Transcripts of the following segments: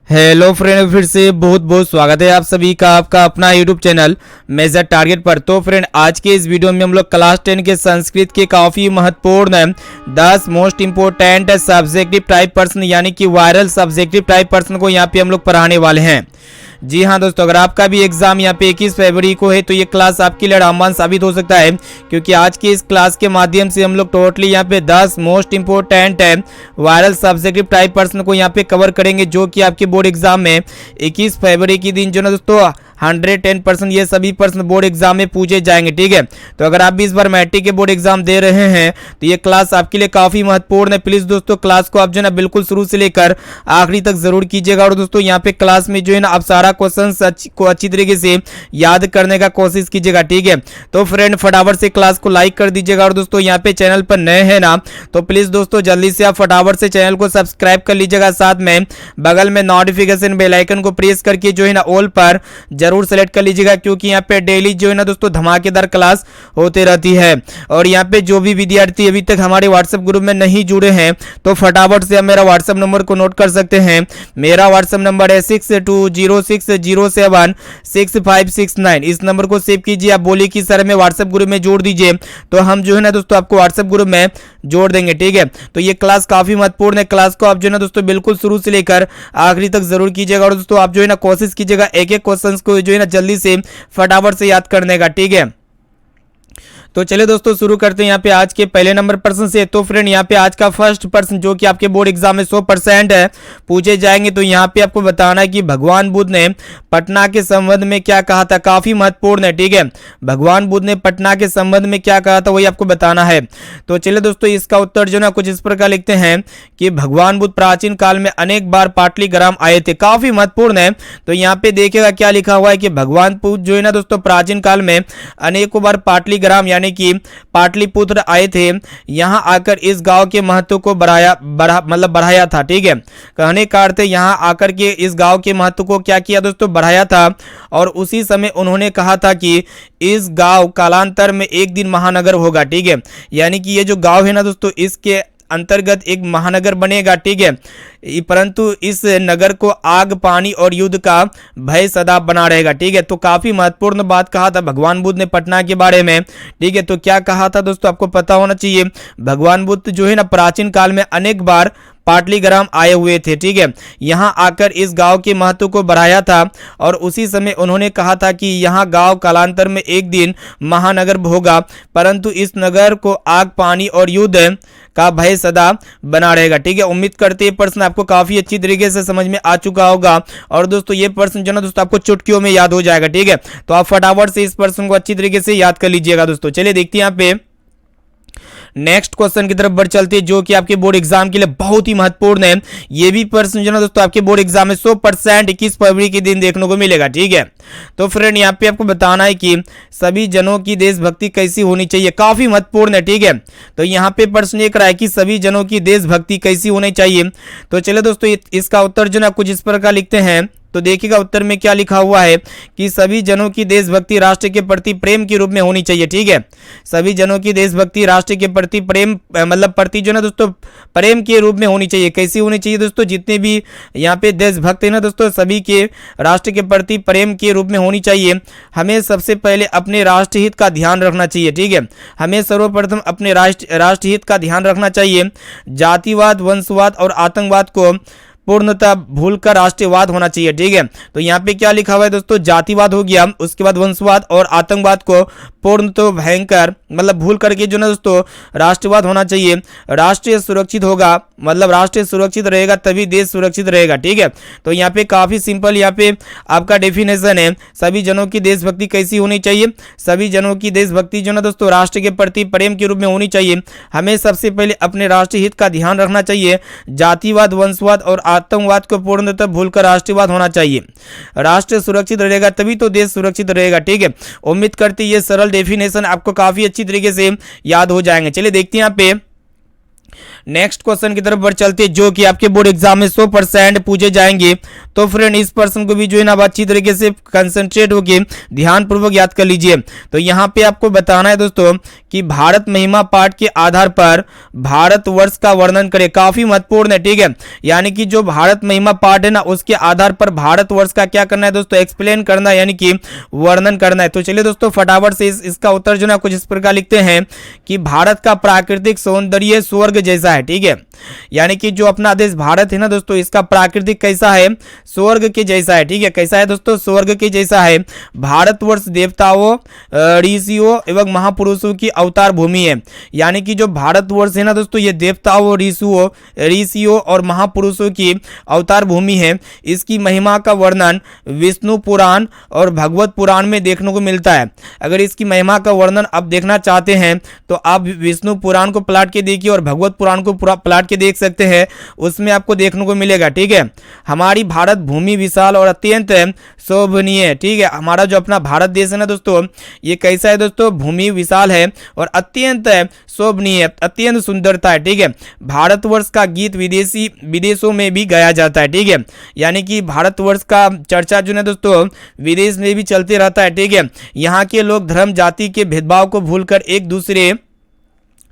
Hello friend, फिर से बहुत बहुत स्वागत है आप सभी का आपका अपना यूट्यूब चैनल मेजर टारगेट पर। तो फ्रेंड, आज के इस वीडियो में हम लोग क्लास 10 के संस्कृत के काफ़ी महत्वपूर्ण 10 most important subjective type person यानी कि वायरल सब्जेक्टिव टाइप पर्सन को यहाँ पे हम लोग पढ़ाने वाले हैं। जी हाँ दोस्तों, अगर आपका भी एग्जाम यहाँ पे 21 फरवरी को है तो ये क्लास आपके लिए रामबाण साबित हो सकता है, क्योंकि आज की इस क्लास के माध्यम से हम लोग टोटली यहाँ पे 10 most important viral subjective type person को यहाँ पे कवर करेंगे, जो कि आपके बोर्ड एग्जाम में 21 फरवरी के दिन जो ना दोस्तों 110% ये सभी प्रश्न बोर्ड एग्जाम में पूछे जाएंगे। ठीक है, तो अगर आप भी इस बार मैट्रिक के बोर्ड एग्जाम दे रहे हैं तो ये क्लास आपके लिए काफी महत्वपूर्ण है। प्लीज दोस्तों, क्लास को आप जो है ना बिल्कुल शुरू से लेकर आखिरी तक जरूर कीजिएगा। और दोस्तों यहाँ पे क्लास में जो है ना आप सारा क्वेश्चन को अच्छी तरीके से याद करने का कोशिश कीजिएगा। ठीक है, तो फ्रेंड फटाफट से क्लास को लाइक कर दीजिएगा। और दोस्तों यहाँ पे चैनल पर नए हैं ना तो प्लीज दोस्तों जल्दी से आप फटाफट से चैनल को सब्सक्राइब कर लीजिएगा। साथ में बगल में नोटिफिकेशन बेल आइकन को प्रेस करके जो है ना ऑल पर जरूर सेलेक्ट कर लीजिएगा, क्योंकि यहाँ पे डेली जो है ना दोस्तों धमाकेदार क्लास होते रहती है। और यहाँ पे जो भी विद्यार्थी अभी तक हमारे व्हाट्सएप ग्रुप में नहीं जुड़े हैं तो फटाफट से आप मेरा व्हाट्सएप नंबर को नोट कर सकते हैं। मेरा व्हाट्सएप नंबर है 6206076569। इस नंबर को सेव कीजिए। आप बोलिए कि सर मैं व्हाट्सएप ग्रुप में जोड़ दीजिए, तो हम जो है ना दोस्तों आपको व्हाट्सएप ग्रुप में जोड़ देंगे। ठीक है, तो ये क्लास काफी महत्वपूर्ण है। क्लास को आप जो है ना दोस्तों बिल्कुल शुरू से लेकर आखिरी तक जरूर कीजिएगा। और दोस्तों आप जो है ना कोशिश कीजिएगा एक एक क्वेश्चन को जो है ना जल्दी से फटाफट से याद करने का। ठीक है, तो चलिए दोस्तों शुरू करते हैं यहाँ पे आज के पहले नंबर प्रश्न से। तो फ्रेंड यहाँ पे आज का फर्स्ट प्रश्न जो कि आपके बोर्ड एग्जाम में 100% है पूछे जाएंगे। तो यहाँ पे आपको बताना है कि भगवान बुद्ध ने पटना के संबंध में क्या कहा था। काफी महत्वपूर्ण है। ठीक है, भगवान बुद्ध ने पटना के संबंध में क्या कहा था वही आपको बताना है। तो चलिए दोस्तों इसका उत्तर जो ना कुछ इस प्रकार लिखते हैं कि भगवान बुद्ध प्राचीन काल में अनेक बार पाटलिग्राम आए थे। काफी महत्वपूर्ण है। तो यहाँ पे देखिएगा क्या लिखा हुआ है कि भगवान बुद्ध जो है ना दोस्तों प्राचीन काल में अनेकों बार पाटलिग्राम यानी कि पाटलिपुत्र आए थे। यहां आकर इस गांव के महत्व को बढ़ाया था। ठीक है, कहने का अर्थ है यहां आकर के इस गांव के महत्व को क्या किया दोस्तों, बढ़ाया था। और उसी समय उन्होंने कहा था कि इस गांव कालांतर में एक दिन महानगर होगा। ठीक है, यानी कि ये जो गांव है ना दोस्तों इसके अंतर्गत एक महानगर बनेगा। ठीक है, परंतु इस नगर को आग पानी और युद्ध का भय सदा बना रहेगा। ठीक है, तो काफी महत्वपूर्ण बात कहा था भगवान बुद्ध ने पटना के बारे में। ठीक है, तो क्या कहा था दोस्तों आपको पता होना चाहिए। भगवान बुद्ध जो है ना प्राचीन काल में अनेक बार पाटलिग्राम आए हुए थे। ठीक है, यहां आकर इस गांव के महत्व को बढ़ाया था। और उसी समय उन्होंने कहा था कि यहां गांव कालांतर में एक दिन महानगर होगा, परंतु इस नगर को आग पानी और युद्ध का भय सदा बना रहेगा। ठीक है, उम्मीद करते हैं प्रश्न आपको काफी अच्छी तरीके से समझ में आ चुका होगा। और दोस्तों ये प्रश्न जो ना दोस्तों आपको चुटकियों में याद हो जाएगा। ठीक है, तो आप फटाफट से इस प्रश्न को अच्छी तरीके से याद कर लीजिएगा दोस्तों। चलिए देखते हैं यहाँ पे नेक्स्ट क्वेश्चन की तरफ बढ़ चलते हैं, जो कि आपके बोर्ड एग्जाम के लिए बहुत ही महत्वपूर्ण है। ये भी प्रश्न जो ना दोस्तों आपके बोर्ड एग्जाम में 100% 21 फरवरी के दिन देखने को मिलेगा। ठीक है, तो फ्रेंड यहाँ पे आपको बताना है कि सभी जनों की देशभक्ति कैसी होनी चाहिए। काफी महत्वपूर्ण है। ठीक है, तो यहाँ पे प्रश्न एक रहा है कि सभी जनों की देशभक्ति कैसी होनी चाहिए। तो चलिए दोस्तों इसका उत्तर जो ना कुछ इस प्रकार लिखते हैं। तो देखिएगा उत्तर में क्या लिखा हुआ है कि सभी जनों की देशभक्ति राष्ट्र के प्रति प्रेम के रूप में होनी चाहिए। ठीक है, सभी जनों की देशभक्ति राष्ट्र के प्रति प्रेम प्रति जो ना दोस्तों प्रेम के रूप में होनी चाहिए। कैसी होनी चाहिए दोस्तों, जितने भी यहाँ पे देशभक्त है ना दोस्तों सभी के राष्ट्र के प्रति प्रेम के रूप में होनी चाहिए। हमें सबसे पहले अपने राष्ट्रहित का ध्यान रखना चाहिए। ठीक है, हमें सर्वप्रथम अपने राष्ट्रहित का ध्यान रखना चाहिए। जातिवाद, वंशवाद और आतंकवाद को पूर्णतः भूलकर राष्ट्रवाद होना चाहिए। ठीक है, तो यहाँ पे क्या लिखा हुआ है दोस्तों, जातिवाद हो गया, उसके बाद वंशवाद और आतंकवाद को पूर्णतः भयंकर भूल करके जो ना दोस्तों राष्ट्रवाद होना चाहिए। राष्ट्र सुरक्षित होगा राष्ट्र सुरक्षित रहेगा तभी देश सुरक्षित रहेगा। ठीक है, तो यहाँ पे काफी सिंपल यहाँ पे आपका डेफिनेशन है। सभी जनों की देशभक्ति कैसी होनी चाहिए, सभी जनों की देशभक्ति जो ना दोस्तों राष्ट्र के प्रति प्रेम के रूप में होनी चाहिए। हमें सबसे पहले अपने राष्ट्रहित का ध्यान रखना चाहिए। जातिवाद, वंशवाद और आतंकवाद को पूर्णतः भूलकर राष्ट्रवाद होना चाहिए। राष्ट्र सुरक्षित रहेगा तभी तो देश सुरक्षित रहेगा। ठीक है, उम्मीद करते ये सरल डेफिनेशन आपको काफी अच्छी तरीके से याद हो जाएंगे। चलिए देखते हैं यहाँ पे नेक्स्ट क्वेश्चन की तरफ बढ़ चलते हैं, जो कि आपके बोर्ड एग्जाम में 100% पूछे जाएंगे। तो फ्रेंड इस पर्सन को भी जो है ना आप अच्छी तरीके से कंसंट्रेट होकर ध्यानपूर्वक याद कर लीजिए। तो यहाँ पे आपको बताना है दोस्तों कि भारत महिमा पाठ के आधार पर भारतवर्ष का वर्णन करें। काफी महत्वपूर्ण है, ठीक है। यानी कि जो भारत महिमा पाठ है ना, उसके आधार पर भारतवर्ष का क्या करना है दोस्तों, एक्सप्लेन करना है, यानी कि वर्णन करना है। तो चलिए दोस्तों फटाफट से इसका उत्तर जो ना कुछ इस प्रकार लिखते हैं कि भारत का प्राकृतिक सौंदर्य स्वर्ग जैसा है, ठीक है। यानी कि जो अपना देश भारत है ना दोस्तों, इसका प्राकृतिक कैसा है, स्वर्ग के जैसा है, ठीक है। कैसा है दोस्तों, स्वर्ग के जैसा है। भारतवर्ष देवताओं, ऋषियों एवं महापुरुषों की अवतार भूमि है। यानी कि जो भारतवर्ष है ना दोस्तों, ये देवताओं, ऋषियों और महापुरुषों की अवतार भूमि है। इसकी महिमा का वर्णन विष्णु पुराण और भगवत पुराण में देखने को मिलता है। अगर इसकी महिमा का वर्णन आप देखना चाहते हैं तो आप विष्णु पुराण को पलट के देखिए और भगवत पुराण को पलट के देख सकते हैं, उसमें आपको देखने को मिलेगा, ठीक है। हमारी भारत भूमि विशाल और अत्यंत शोभनीय है, ठीक है। हमारा जो अपना भारत देश है ना दोस्तों, ये कैसा है दोस्तों, भूमि विशाल है और अत्यंत शोभनीय है, अत्यंत सुंदरता है, ठीक है। भारतवर्ष का गीत विदेशों में भी गाया जाता है, ठीक है। यानी कि भारतवर्ष का चर्चा जो है दोस्तों विदेश में भी चलते रहता है, ठीक है। यहाँ के लोग धर्म जाति के भेदभाव को भूलकर एक दूसरे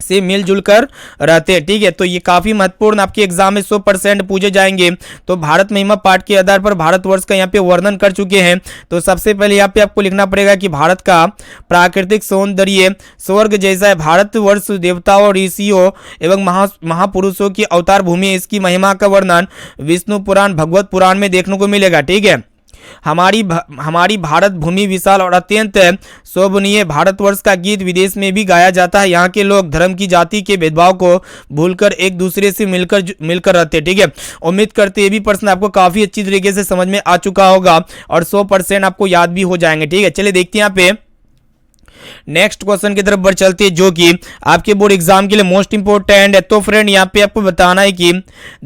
से मिलजुल कर रहते हैं, ठीक है। तो ये काफी महत्वपूर्ण आपके एग्जाम में 100% पूछे जाएंगे। तो भारत महिमा पाठ के आधार पर भारतवर्ष का यहाँ पे वर्णन कर चुके हैं। तो सबसे पहले यहाँ पे आपको लिखना पड़ेगा कि भारत का प्राकृतिक सौंदर्य स्वर्ग जैसा है। भारतवर्ष देवताओं, ऋषियों एवं महापुरुषों की अवतार भूमि है। इसकी महिमा का वर्णन विष्णु पुराण, भगवत पुराण में देखने को मिलेगा, ठीक है। हमारी भारत भूमि विशाल और अत्यंत शोभनीय। भारतवर्ष का गीत विदेश में भी गाया जाता है। यहाँ के लोग धर्म की जाति के भेदभाव को भूलकर एक दूसरे से मिलकर रहते हैं, ठीक है। उम्मीद करते हैं ये भी प्रश्न आपको काफी अच्छी तरीके से समझ में आ चुका होगा और 100% आपको याद भी हो जाएंगे, ठीक है। चलिए देखते हैं यहाँ पे नेक्स्ट क्वेश्चन की तरफ बढ़ चलते हैं, जो कि आपके बोर्ड एग्जाम के लिए मोस्ट इंपोर्टेंट है। तो फ्रेंड यहाँ पे आपको बताना है कि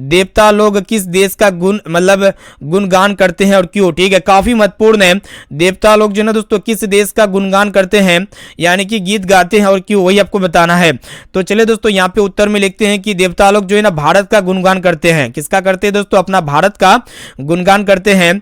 देवता लोग किस देश का गुणगान करते हैं और क्यों, ठीक है। काफी महत्वपूर्ण है। देवता लोग जो है ना दोस्तों किस देश का गुणगान करते हैं, यानी कि गीत गाते हैं और क्यों, वही आपको बताना है। तो चलिए दोस्तों यहाँ पे उत्तर में लिखते हैं कि देवता लोग जो है ना भारत का गुणगान करते हैं। किसका करते हैं दोस्तों, अपना भारत का गुणगान करते हैं,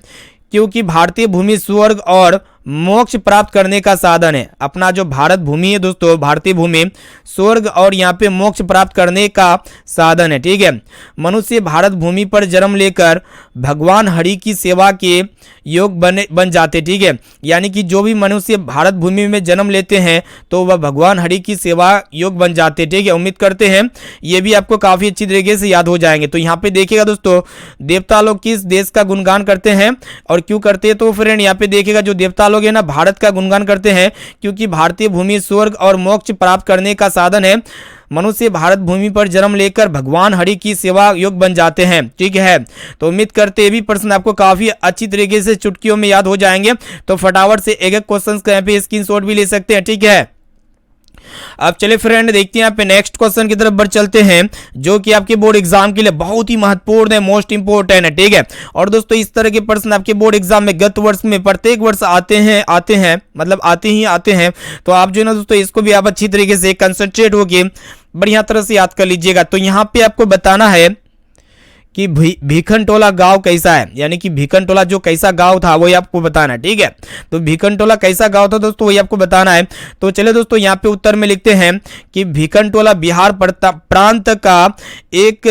क्योंकि भारतीय भूमि स्वर्ग और मोक्ष प्राप्त करने का साधन है। अपना जो भारत भूमि है दोस्तों, भारतीय भूमि स्वर्ग और यहाँ पे मोक्ष प्राप्त करने का साधन है, ठीक है। मनुष्य भारत भूमि पर जन्म लेकर भगवान हरि की सेवा के योग बन जाते, ठीक है। यानी कि जो भी मनुष्य भारत भूमि में जन्म लेते हैं तो वह भगवान हरि की सेवा योग बन जाते, ठीक है। उम्मीद करते हैं ये भी आपको काफी अच्छी तरीके से याद हो जाएंगे। तो यहाँ पे देखिएगा दोस्तों, देवता लोग किस देश का गुणगान करते हैं और क्यों करते हैं। तो फ्रेंड यहाँ पे देखिएगा जो देवता लोग है ना भारत का गुणगान करते हैं, क्योंकि भारतीय भूमि स्वर्ग और मोक्ष प्राप्त करने का साधन है। मनुष्य भारत भूमि पर जन्म लेकर भगवान हरि की सेवा योग बन जाते हैं, ठीक है। तो उम्मीद करते हैं भी प्रश्न आपको काफी अच्छी तरीके से चुटकियों में याद हो जाएंगे। तो फटाफट से एक एक क्वेश्चन का यहाँ पे स्क्रीनशॉट भी ले सकते हैं, ठीक है। अब चलिए फ्रेंड देखते हैं यहाँ पे नेक्स्ट क्वेश्चन की तरफ बढ़ चलते हैं, जो कि आपके बोर्ड एग्जाम के लिए बहुत ही महत्वपूर्ण है, मोस्ट इंपोर्टेंट है, ठीक है। और दोस्तों इस तरह के प्रश्न आपके बोर्ड एग्जाम में गत वर्ष में प्रत्येक वर्ष आते हैं मतलब आते हैं। तो आप जो है ना दोस्तों इसको भी आप अच्छी तरीके से कंसंट्रेट होके बढ़िया तरह से याद कर लीजिएगा। तो यहाँ पे आपको बताना है कि भीखनटोला गांव कैसा है, यानी कि भीखनटोला जो कैसा गांव था वही आपको बताना है, ठीक है। तो भीखनटोला कैसा गांव था दोस्तों, वही आपको बताना है। तो चलिए दोस्तों यहाँ पे उत्तर में लिखते हैं कि भीखनटोला बिहार प्रांत का एक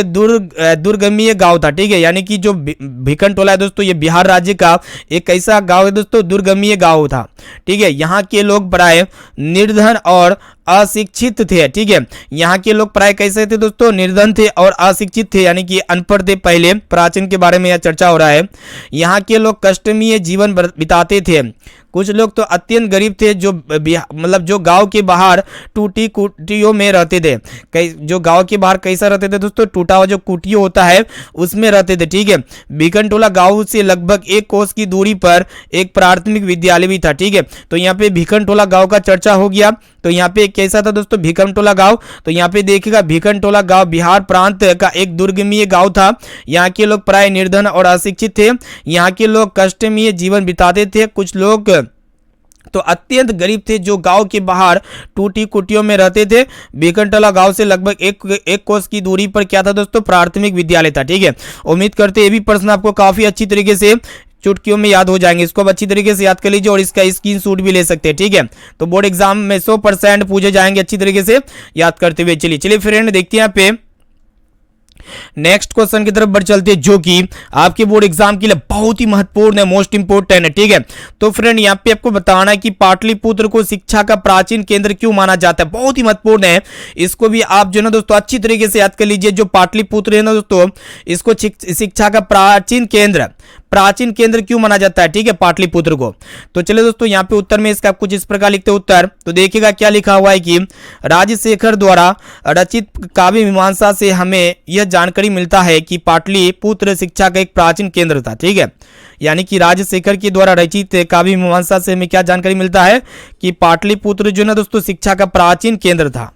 दुर्गमीय गांव था, ठीक है। यानी कि जो भीखनटोला है दोस्तों, ये बिहार राज्य का एक ऐसा गाँव है दोस्तों, दुर्गमीय गाँव था, ठीक है। यहाँ के लोग प्राय निर्धन और अशिक्षित थे, ठीक है। यहाँ के लोग प्राय कैसे थे दोस्तों, निर्धन थे और अशिक्षित थे, यानी कि अनपढ़ थे। पहले प्राचीन के बारे में यह चर्चा हो रहा है। यहाँ के लोग कष्टमय जीवन बिताते थे। कुछ लोग तो अत्यंत गरीब थे, जो गांव के बाहर टूटी कुटियों में रहते थे। जो गांव के बाहर कैसा रहते थे दोस्तों, टूटा हुआ जो कुटिया होता है उसमें रहते थे, ठीक है। भीखनटोला गांव से लगभग 1 कोस की दूरी पर एक प्राथमिक विद्यालय भी था, ठीक है। तो यहाँ पे भीखनटोला गांव का चर्चा हो गया। तो यहाँ पे कैसा था दोस्तों भीखनटोला गांव, तो यहाँ पे देखिएगा भीखनटोला गांव बिहार प्रांत का एक दुर्गमीय गांव था। यहाँ के लोग प्राय निर्धन और अशिक्षित थे। यहाँ के लोग कष्टमय जीवन बिताते थे। कुछ लोग तो अत्यंत गरीब थे, जो गांव के बाहर टूटी कुटियों में रहते थे। बीकनटला गांव से लगभग एक कोस की दूरी पर क्या था दोस्तों, प्राथमिक विद्यालय था। ठीक है, उम्मीद करते हैं ये भी प्रश्न आपको काफी अच्छी तरीके से चुटकियों में याद हो जाएंगे। इसको अब अच्छी तरीके से याद कर लीजिए और इसका स्क्रीनशॉट भी ले सकते हैं। ठीक है, तो बोर्ड एग्जाम में 100% पूछे जाएंगे अच्छी तरीके से याद करते हुए। चलिए फ्रेंड, देखते हैं यहाँ पे नेक्स्ट क्वेश्चन की तरफ बढ़ चलते हैं, जो कि आपके बोर्ड एग्जाम के लिए बहुत ही महत्वपूर्ण है, मोस्ट इंपोर्टेंट है। ठीक है, तो फ्रेंड यहाँ पे आपको बताना है कि पाटलिपुत्र को शिक्षा का प्राचीन केंद्र क्यों माना जाता है, बहुत ही महत्वपूर्ण है। इसको भी आप जो है ना दोस्तों अच्छी तरीके से याद कर लीजिए। जो पाटलिपुत्र है ना दोस्तों, इसको शिक्षा का प्राचीन केंद्र क्यों माना जाता है, ठीक है, पाटलिपुत्र को। तो चलिए दोस्तों, यहाँ पे उत्तर में इसका कुछ इस प्रकार लिखते हैं उत्तर। तो देखिएगा क्या लिखा हुआ है कि राजशेखर द्वारा रचित काव्य मीमांसा से हमें यह जानकारी मिलता है कि पाटलिपुत्र शिक्षा का एक प्राचीन केंद्र था। ठीक है, यानी कि राजशेखर के द्वारा रचित काव्य मीमांसा से हमें क्या जानकारी मिलता है कि पाटलिपुत्र जो ना दोस्तों शिक्षा का प्राचीन केंद्र था।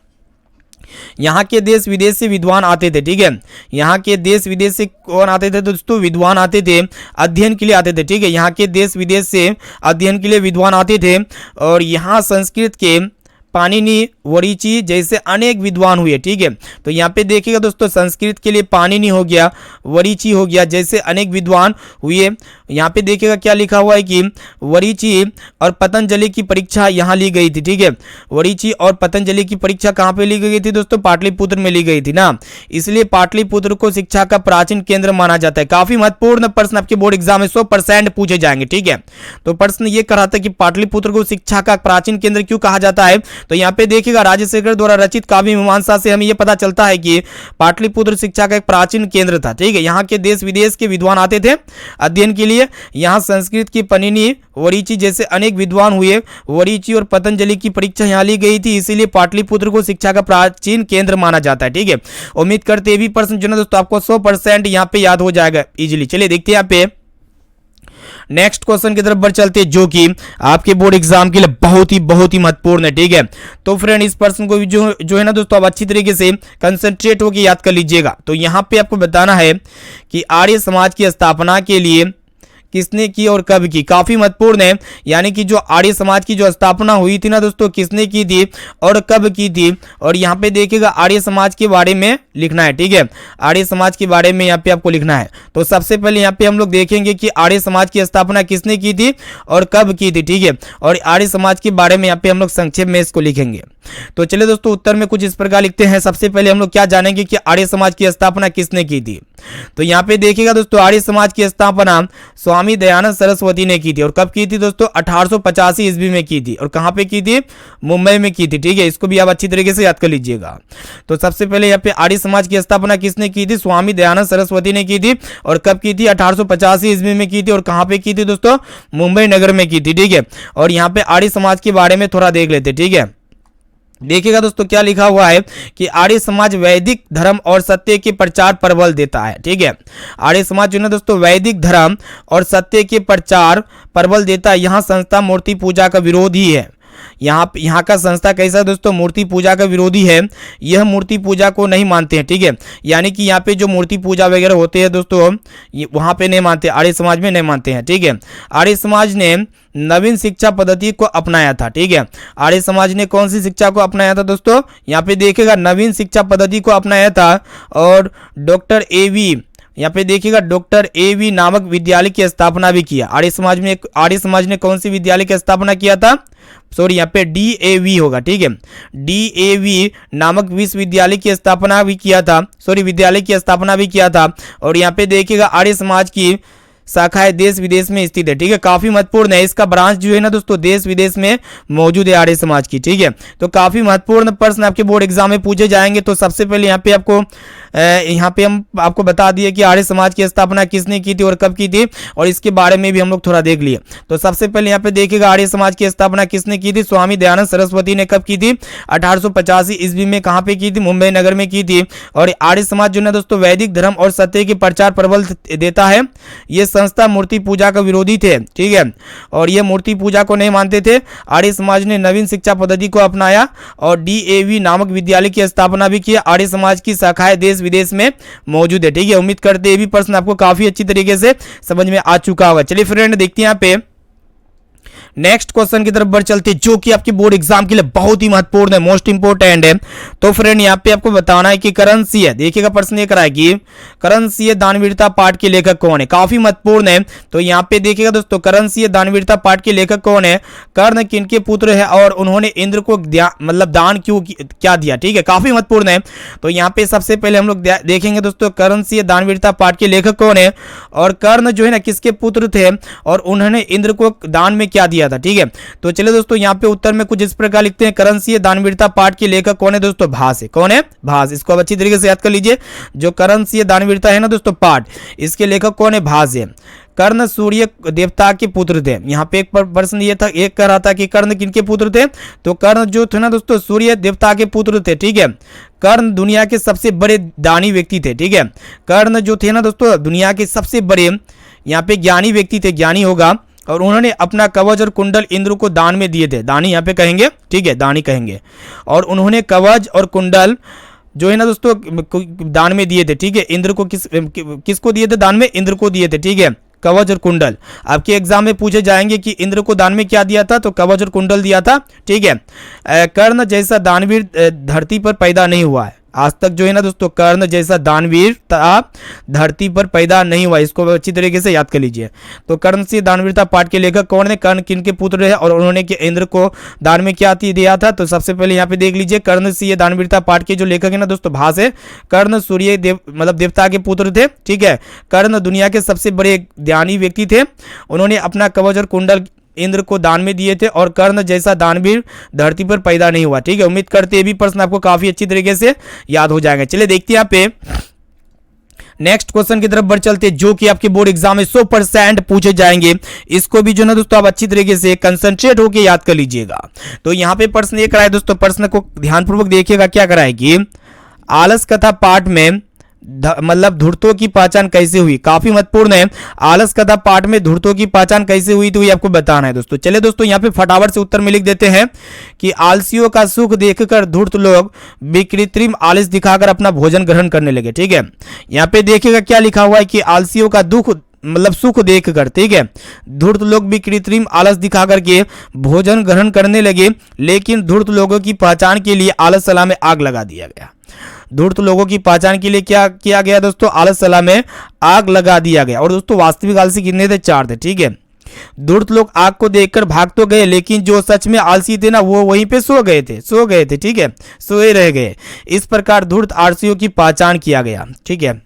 यहाँ के देश विदेश से विद्वान आते थे। ठीक है, यहाँ के देश विदेश से कौन आते थे दोस्तों, विद्वान आते थे, अध्ययन के लिए आते थे। ठीक है, यहाँ के देश विदेश से अध्ययन के लिए विद्वान आते थे और यहाँ संस्कृत के पाणिनि, वरीची जैसे अनेक विद्वान हुए। ठीक है, तो यहाँ पे देखिएगा दोस्तों, संस्कृत के लिए पाणिनि हो गया, वरीची हो गया, जैसे अनेक विद्वान हुए। यहाँ पे देखिएगा क्या लिखा हुआ है कि वरीची और पतंजलि की परीक्षा यहाँ ली गई थी। ठीक है, वरीची और पतंजलि की परीक्षा कहाँ पे ली गई थी दोस्तों, पाटलिपुत्र में ली गई थी ना, इसलिए पाटलिपुत्र को शिक्षा का प्राचीन केंद्र माना जाता है। काफी महत्वपूर्ण प्रश्न आपके बोर्ड एग्जाम में 100% पूछे जाएंगे। ठीक है, तो प्रश्न ये करा था कि पाटलिपुत्र को शिक्षा का प्राचीन केंद्र क्यों कहा जाता है। तो यहाँ पे देखिएगा राजशेखर द्वारा रचित काव्य मीमांसा से हमें यह पता चलता है कि पाटलिपुत्र शिक्षा का एक प्राचीन केंद्र था। ठीक है, यहाँ के देश विदेश के विद्वान आते थे अध्ययन के लिए। यहाँ संस्कृत की पाणिनि, वरीची जैसे अनेक विद्वान हुए। वरीची और पतंजलि की परीक्षा यहाँ ली गई थी, इसीलिए पाटलिपुत्र को शिक्षा का प्राचीन केंद्र माना जाता है। ठीक है, उम्मीद करते हैं भी प्रश्न जो है दोस्तों आपको 100% यहाँ पे याद हो जाएगा इजीली। चलिए देखते हैं यहाँ पे नेक्स्ट क्वेश्चन की तरफ बढ़ चलते हैं, जो कि आपके बोर्ड एग्जाम के लिए बहुत ही महत्वपूर्ण है। ठीक है, तो फ्रेंड इस प्रश्न को जो है ना दोस्तों आप अच्छी तरीके से कंसंट्रेट होकर याद कर लीजिएगा। तो यहाँ पे आपको बताना है कि आर्य समाज की स्थापना के लिए किसने की और कब की, काफी महत्वपूर्ण है। यानी कि जो आर्य समाज की जो स्थापना हुई थी ना दोस्तों, किसने की थी और कब की थी, और यहाँ पे देखिएगा आर्य समाज के बारे में लिखना है। ठीक है, आर्य समाज के बारे में यहाँ पे आपको लिखना है। तो सबसे पहले यहाँ पे हम लोग देखेंगे कि आर्य समाज की स्थापना किसने की थी और कब की थी। ठीक है, और आर्य समाज के बारे में यहाँ पे हम लोग संक्षेप में इसको लिखेंगे। तो चलिए दोस्तों, उत्तर में कुछ इस प्रकार लिखते हैं। सबसे पहले हम लोग क्या जानेंगे कि आर्य समाज की स्थापना किसने की थी। तो यहाँ पे देखिएगा दोस्तों, आर्य समाज की स्थापना स्वामी दयानंद सरस्वती ने की थी। और कब की थी दोस्तों, 1885 ईस्वी में की थी। और कहाँ पे की थी, मुंबई में की थी। ठीक है, इसको भी आप अच्छी तरीके से याद कर लीजिएगा। तो सबसे पहले यहाँ पे आर्य समाज की स्थापना किसने की थी, स्वामी दयानंद सरस्वती ने की थी। और कब की थी, 1885 ईस्वी में की थी। और कहाँ पे की थी दोस्तों, मुंबई नगर में की थी। ठीक है, और यहाँ पे आर्य समाज के बारे में थोड़ा देख लेते। ठीक है, देखिएगा दोस्तों क्या लिखा हुआ है कि आर्य समाज वैदिक धर्म और सत्य के प्रचार पर बल देता है। ठीक है, आर्य समाज जो है दोस्तों वैदिक धर्म और सत्य के प्रचार पर बल देता है। यहाँ संस्था मूर्ति पूजा का विरोधी है। यहाँ का संस्था कैसा है दोस्तों, मूर्ति पूजा का विरोधी है। यह मूर्ति पूजा को नहीं मानते हैं। ठीक है, यानी कि यहाँ पे जो मूर्ति पूजा वगैरह होते हैं दोस्तों, वहाँ पे नहीं मानते, आर्य समाज में नहीं मानते हैं। ठीक है, आर्य समाज ने नवीन शिक्षा पद्धति को अपनाया था। ठीक है, आर्य समाज ने कौन सी शिक्षा को अपनाया था दोस्तों, यहाँ पे देखिएगा नवीन शिक्षा पद्धति को अपनाया था। और डॉक्टर ए.वी. यहाँ पे देखिएगा डॉक्टर ए.वी. नामक विद्यालय की स्थापना भी किया। आर्य समाज ने कौन सी विद्यालय की स्थापना किया था, सॉरी यहाँ पे डी.ए.वी. होगा। ठीक है, डी.ए.वी. नामक विश्वविद्यालय की स्थापना भी किया था, विद्यालय की स्थापना भी किया था। और यहाँ पे देखिएगा आर्य समाज की शाखाएं देश विदेश में स्थित है। ठीक है, काफी महत्वपूर्ण है। इसका ब्रांच जो है ना दोस्तों देश विदेश में मौजूद है आर्य समाज की। ठीक है, तो काफी महत्वपूर्ण प्रश्न आपके बोर्ड एग्जाम में पूछे जाएंगे। तो सबसे पहले यहाँ पे हम आपको बता दिए कि आर्य समाज की स्थापना किसने की थी और कब की थी, और इसके बारे में भी हम लोग थोड़ा देख लिए। तो सबसे पहले यहाँ पे देखिएगा आर्य समाज की स्थापना किसने की थी, स्वामी दयानंद सरस्वती ने कब की थी, 1885 ईस्वी में। कहाँ पे की थी, मुंबई नगर में की थी। और आर्य समाज जो है दोस्तों वैदिक धर्म और सत्य के प्रचार पर बल देता है। ये संस्था मूर्ति पूजा का विरोधी थे। ठीक है, और ये मूर्ति पूजा को नहीं मानते थे। आर्य समाज ने नवीन शिक्षा पद्धति को अपनाया और डी.ए.वी. नामक विद्यालय की स्थापना भी की। आर्य समाज की शाखाएं देश विदेश में मौजूद है। ठीक है, उम्मीद करते हैं ये भी प्रश्न आपको काफी अच्छी तरीके से समझ में आ चुका होगा। चलिए फ्रेंड देखते हैं यहाँ पे नेक्स्ट क्वेश्चन की तरफ बढ़ चलते हैं, जो कि आपके बोर्ड एग्जाम के लिए बहुत ही महत्वपूर्ण है, मोस्ट इंपोर्टेंट है। तो फ्रेंड यहाँ पे आपको बताना है कि करण सिंह, देखिएगा प्रश्न ये कराए कि करण सिंह दानवीरता पाठ के लेखक कौन है, काफी महत्वपूर्ण है। तो यहाँ पे देखिएगा दोस्तों, करण सिंह दानवीरता पाठ के लेखक कौन है, कर्ण किनके पुत्र है और उन्होंने इंद्र को मतलब दान क्यों क्या दिया, ठीक है, काफी महत्वपूर्ण है। तो यहाँ पे सबसे पहले हम लोग देखेंगे दोस्तों, करण सिंह दानवीरता पाठ के लेखक कौन है और कर्ण जो है ना किसके पुत्र थे और उन्होंने इंद्र को दान में क्या दिया था, ठीक है। तो चलिए दोस्तों, यहाँ पे उत्तर में कुछ इस प्रकार लिखते हैं, करण सिंह दानवीरता पाठ के लेखक कौन है दोस्तों, भास है। कौन है, भास। इसको अब अच्छी तरीके से याद कर लीजिए, जो करण सिंह दानवीरता है ना दोस्तों पाठ, इसके लेखक कौन है, भास है। कर्ण सूर्य देवता के पुत्र थे। यहाँ पे एक प्रश्न ये था, एक कह रहा था कि कर्ण किनके पुत्र थे, तो कर्ण जो थे ना दोस्तों सूर्य देवता के पुत्र थे, ठीक है। कर्ण दुनिया के सबसे बड़े दानी व्यक्ति थे, ठीक है। कर्ण जो थे ना दोस्तों दुनिया के सबसे बड़े यहाँ पे ज्ञानी व्यक्ति थे, ज्ञानी होगा, और उन्होंने अपना कवच और कुंडल इंद्र को दान में दिए थे। दानी यहाँ पे कहेंगे, ठीक है, दानी कहेंगे। और उन्होंने कवच और कुंडल जो है ना दोस्तों दान में दिए थे, ठीक है। इंद्र को किसको दिए थे दान में, इंद्र को दिए थे, ठीक है। कवच और कुंडल आपके एग्जाम में पूछे जाएंगे कि इंद्र को दान में क्या दिया था, तो कवच और कुंडल दिया था, ठीक है। कर्ण जैसा दानवीर धरती पर पैदा नहीं हुआ है, आज तक जो है ना दोस्तों कर्ण जैसा दानवीर धरती पर पैदा नहीं हुआ, इसको अच्छी तरीके से याद कर लीजिए। तो कर्ण सिंह दानवीरता पाठ के लेखक कौन है, कर्ण किनके पुत्र है और उन्होंने इंद्र को दान में क्या दिया था, तो सबसे पहले यहाँ पे देख लीजिए, कर्ण सिंह दानवीरता पाठ के जो लेखक है ना दोस्तों भास है। कर्ण सूर्य मतलब देवता के पुत्र थे, ठीक है। कर्ण दुनिया के सबसे बड़े ज्ञानी व्यक्ति थे, उन्होंने अपना कवच और कुंडल इंद्र को दान में दिए थे, और कर्ण जैसा दानवीर धरती पर पैदा नहीं हुआ, ठीक है। उम्मीद करते हैं भी प्रश्न आपको काफी अच्छी तरीके से याद हो जाएगा। चलिए देखते हैं यहाँ पे नेक्स्ट क्वेश्चन की तरफ बढ़ चलते हैं, जो कि आपके बोर्ड एग्जाम में 100% पूछे जाएंगे। इसको भी जो ना दोस्तों आप अच्छी तरीके से कंसंट्रेट होकर याद कर लीजिएगा। तो यहाँ पे प्रश्न ये कराए दोस्तों, प्रश्न को ध्यानपूर्वक देखिएगा, क्या कराए कि आलस कथा पाठ में मतलब धूर्तों की पहचान कैसे हुई, काफी महत्वपूर्ण है। आलस कथा पाठ में धूर्तों की पहचान कैसे हुई, तो ये आपको बताना है दोस्तों। चलिए दोस्तों, यहाँ पे फटाफट से उत्तर में लिख देते हैं कि आलसियों का सुख देखकर धूर्त लोग विकृत्रिम आलस दिखाकर अपना भोजन ग्रहण करने लगे, ठीक है। यहाँ पे देखिएगा क्या लिखा हुआ है कि आलसियों का दुख मतलब सुख देखकर, ठीक है, धूर्त लोग भी कृत्रिम आलस दिखा करके भोजन ग्रहण करने लगे, लेकिन धूर्त लोगों की पहचान के लिए आलसला में आग लगा दिया गया। धूर्त लोगों की पहचान के लिए क्या किया गया दोस्तों, आलसला में आग लगा दिया गया। और दोस्तों वास्तविक आलसी कितने थे, 4 थे, ठीक है। धूर्त लोग आग को देखकर भाग तो गए, लेकिन जो सच में आलसी थे ना वो वहीं पे सो गए थे, ठीक है, सोए रह गए। इस प्रकार धूर्त आलसियों की पहचान किया गया, ठीक है।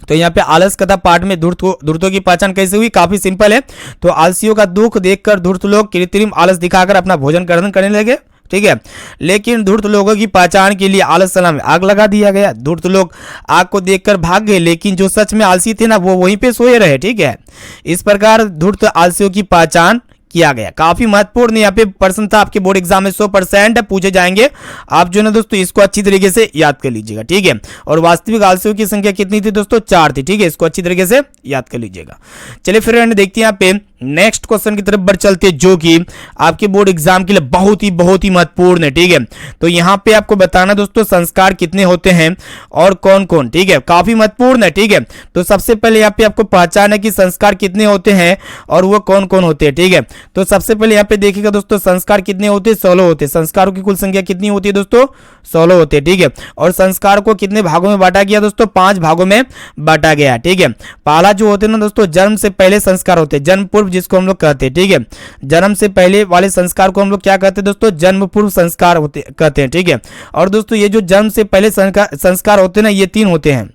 तो यहाँ पे आलस कथा पाठ में धूर्तों की पहचान कैसे हुई, काफी सिंपल है। तो आलसियों का दुख देखकर धूर्त लोग कृत्रिम आलस दिखाकर अपना भोजन ग्रहण करने लगे, ठीक है। लेकिन धूर्त लोगों की पहचान के लिए आलसला में आग लगा दिया गया। धूर्त लोग आग को देखकर भाग गए, लेकिन जो सच में आलसी थे ना वो वहीं पे सोए रहे, ठीक है। इस प्रकार धूर्त आलसियों की पहचान किया गया। काफी महत्वपूर्ण यहाँ पे प्रश्न था, आपके बोर्ड एग्जाम में 100% पूछे जाएंगे। आप जो है ना दोस्तों इसको अच्छी तरीके से याद कर लीजिएगा, ठीक है। और वास्तविक आलसियों की संख्या कितनी थी दोस्तों, 4 थी, ठीक है। इसको अच्छी तरीके से याद कर लीजिएगा। चलिए फिर देखते हैं यहाँ पे नेक्स्ट क्वेश्चन की तरफ बढ़ चलते हैं, जो कि आपके बोर्ड एग्जाम के लिए बहुत ही महत्वपूर्ण है, ठीक है। तो यहाँ पे आपको बताना दोस्तों संस्कार कितने होते हैं और कौन कौन, ठीक है, काफी महत्वपूर्ण है, ठीक है। तो सबसे पहले यहाँ पे आपको पहचान है कि संस्कार कितने होते हैं और वो कौन कौन होते हैं, ठीक है। तो सबसे पहले यहाँ पे देखिएगा दोस्तों संस्कार कितने होते हैं, 16 होते हैं। संस्कारों की कुल संख्या कितनी होती है दोस्तों, 16 होते हैं, ठीक है। और संस्कार को कितने भागों में बांटा गया दोस्तों, 5 भागों में बांटा गया, ठीक है। पहला जो होते हैं ना दोस्तों जन्म से पहले संस्कार होते हैं, जन्म पूर्व जिसको हम लोग कहते हैं, ठीक है। जन्म से पहले वाले संस्कार को हम लोग क्या कहते हैं दोस्तों, जन्म पूर्व संस्कार होते कहते हैं, ठीक है। और दोस्तों ये जो जन्म से पहले संस्कार होते हैं ना, ये 3 होते हैं।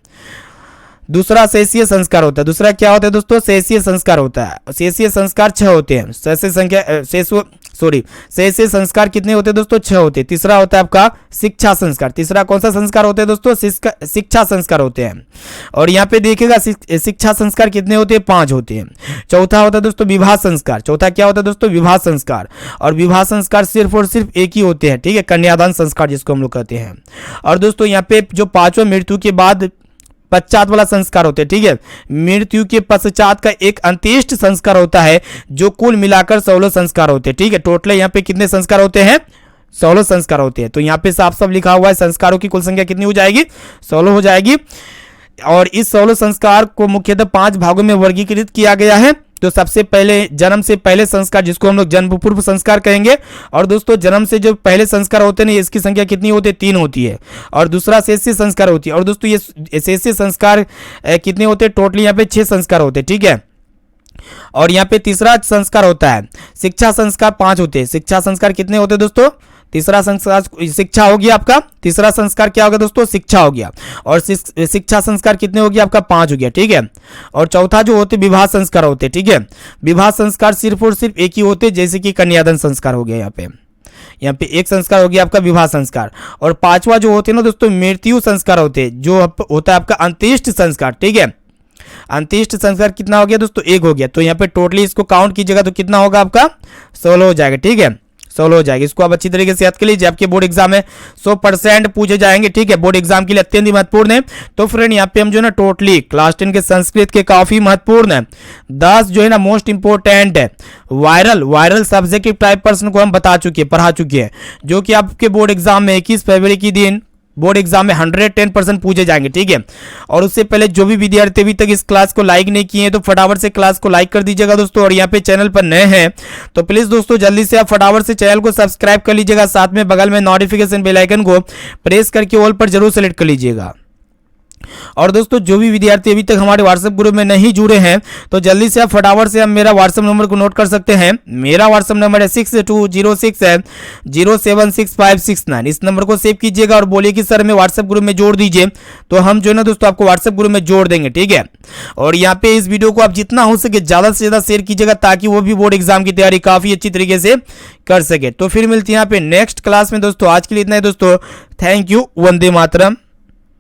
दूसरा शेषीय संस्कार होता है, दूसरा क्या होता है दोस्तों, शेषीय संस्कार होता है। शेषीय संस्कार 6 होते हैं। शेषीय संस्कार कितने होते हैं दोस्तों, 6 होते हैं। तीसरा होता है आपका शिक्षा संस्कार। तीसरा कौन सा संस्कार होता है दोस्तों, शिक्षा संस्कार होते हैं। और यहाँ पे देखिएगा शिक्षा संस्कार कितने होते हैं, 5 होते हैं। चौथा होता है दोस्तों विवाह संस्कार। चौथा क्या होता है दोस्तों, विवाह संस्कार। और विवाह संस्कार सिर्फ और सिर्फ एक ही होते हैं, ठीक है, कन्यादान संस्कार जिसको हम लोग कहते हैं। और दोस्तों यहाँ पे जो 5वां मृत्यु के बाद पश्चात वाला संस्कार होते हैं, ठीक है। मृत्यु के पश्चात का एक अंत्येष्ट संस्कार होता है, जो कुल मिलाकर 16 संस्कार होते हैं, ठीक है। टोटल यहाँ पे कितने संस्कार होते हैं, 16 संस्कार होते हैं। तो यहाँ पे साफ साफ लिखा हुआ है संस्कारों की कुल संख्या कितनी हो जाएगी, 16 हो जाएगी। और इस 16 संस्कार को मुख्यतः 5 भागों में वर्गीकृत किया गया है, तो सबसे पहले जन्म से पहले संस्कार, जिसको हम लोग जन्म पूर्व संस्कार कहेंगे। और दोस्तों जन्म से जो पहले संस्कार होते हैं इसकी संख्या कितनी होती है? 3 होती है। और दूसरा शेषीय संस्कार होती है। और दोस्तों ये शेषीय संस्कार कितने होते हैं? टोटली यहाँ पे 6 संस्कार होते हैं, ठीक है। और यहाँ पे तीसरा संस्कार होता है शिक्षा संस्कार, 5 होते हैं। शिक्षा संस्कार कितने होते हैं दोस्तों? तीसरा संस्कार शिक्षा हो गया आपका। तीसरा संस्कार क्या हो गया दोस्तों? शिक्षा हो गया। और शिक्षा संस्कार कितने हो गया आपका? 5 हो गया, ठीक है। और चौथा जो होते विवाह संस्कार होते, ठीक है। विवाह संस्कार सिर्फ और सिर्फ एक ही होते, जैसे कि कन्यादान संस्कार हो गया। यहाँ पे एक संस्कार हो गया आपका विवाह संस्कार। और पांचवा जो होते हैं ना दोस्तों मृत्यु संस्कार होते, जो होता है आपका अंत्येष्टि संस्कार, ठीक है। अंत्येष्टि संस्कार कितना हो गया दोस्तों? 1 हो गया। तो यहाँ पे टोटली इसको काउंट कीजिएगा तो कितना होगा आपका? 16 हो जाएगा, ठीक है। 16 हो जाएगा। इसको आप अच्छी तरीके से याद कर लीजिए, आपके बोर्ड एग्जाम में 100% पूछे जाएंगे, ठीक है। बोर्ड एग्जाम के लिए अत्यंत ही महत्वपूर्ण है। तो फ्रेंड यहाँ पे हम जो है ना टोटली क्लास 10 के संस्कृत के काफी महत्वपूर्ण है 10 जो है ना मोस्ट इंपोर्टेंट है वायरल सब्जेक्टिव टाइप प्रश्न को हम पढ़ा चुके हैं, जो कि आपके बोर्ड एग्जाम में 21 फरवरी की दिन बोर्ड एग्जाम में 110% पूछे जाएंगे, ठीक है। और उससे पहले जो भी विद्यार्थी अभी तक इस क्लास को लाइक नहीं किए हैं तो फटाफट से क्लास को लाइक कर दीजिएगा दोस्तों। और यहाँ पे चैनल पर नए हैं तो प्लीज दोस्तों जल्दी से आप फटाफट से चैनल को सब्सक्राइब कर लीजिएगा। साथ में बगल में नोटिफिकेशन बेल आइकन को प्रेस करके ऑल पर जरूर सेलेक्ट कर लीजिएगा। और दोस्तों जो भी विद्यार्थी अभी तक हमारे व्हाट्सएप ग्रुप में नहीं जुड़े हैं तो जल्दी से आप फटाफट से आप मेरा व्हाट्सएप नंबर को नोट कर सकते हैं। मेरा व्हाट्सएप नंबर है 6206076569। इस नंबर को सेव कीजिएगा और बोलिए कि सर मैं व्हाट्सएप ग्रुप में जोड़ दीजिए, तो हम जो है ना दोस्तों आपको व्हाट्सएप ग्रुप में जोड़ देंगे, ठीक है। और यहाँ पे इस वीडियो को आप जितना हो सके ज्यादा से ज्यादा शेयर कीजिएगा ताकि वो भी बोर्ड एग्जाम की तैयारी काफी अच्छी तरीके से कर सके। तो फिर मिलते हैं यहाँ पे नेक्स्ट क्लास में दोस्तों। आज के लिए इतना ही दोस्तों। Thank you. वंदे मातरम।